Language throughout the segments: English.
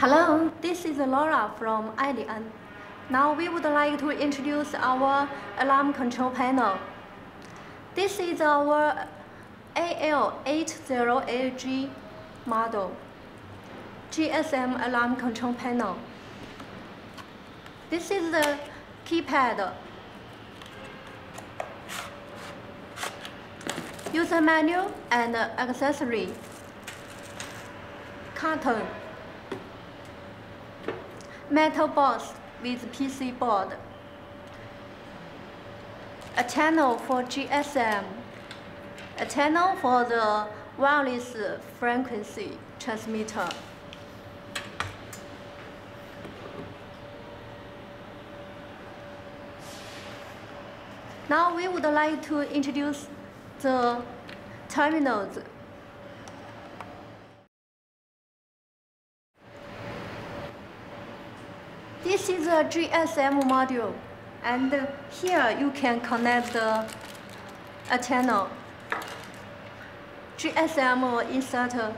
Hello, this is Laura from Alean. Now we would like to introduce our alarm control panel. This is our AN808G model GSM alarm control panel. This is the keypad, user manual and accessory, carton, metal box with PC board, a channel for GSM, a channel for the wireless frequency transmitter. Now we would like to introduce the terminals. This is a GSM module, and here you can connect a channel. GSM inserter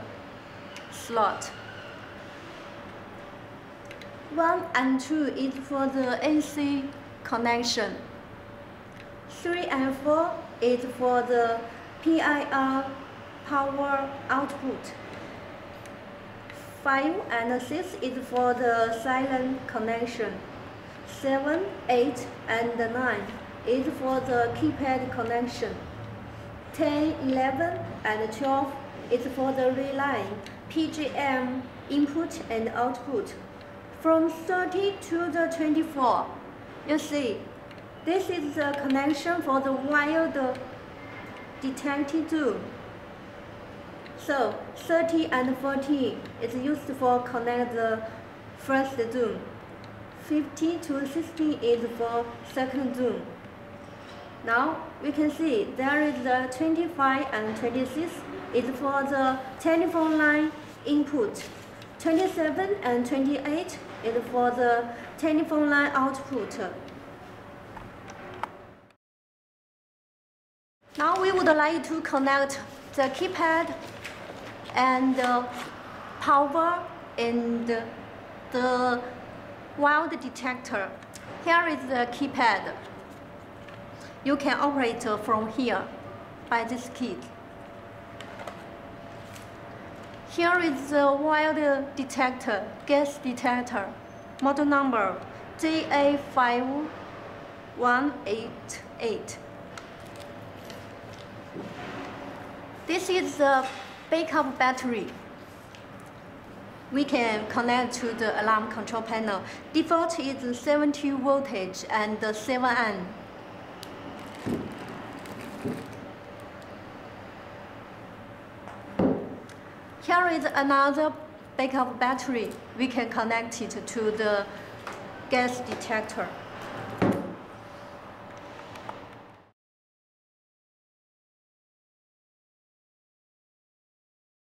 slot. 1 and 2 is for the AC connection. 3 and 4 is for the PIR power output. 5 and 6 is for the silent connection. 7, 8, and 9 is for the keypad connection. 10, 11, and 12 is for the relay, PGM input and output. From 30 to the 24, you see, this is the connection for the wired detected zone. So 30 and 40 is used for connect the first zone. 50 to 60 is for second zone. Now we can see there is the 25 and 26 is for the telephone line input. 27 and 28 is for the telephone line output. Now we would like to connect the keypad and the power and the wild detector. Here is the keypad. You can operate from here by this key. Here is the wild detector, gas detector, model number AN808T. This is the backup battery. We can connect to the alarm control panel. Default is 70 voltage and 7 amp. Here is another backup battery. We can connect it to the gas detector.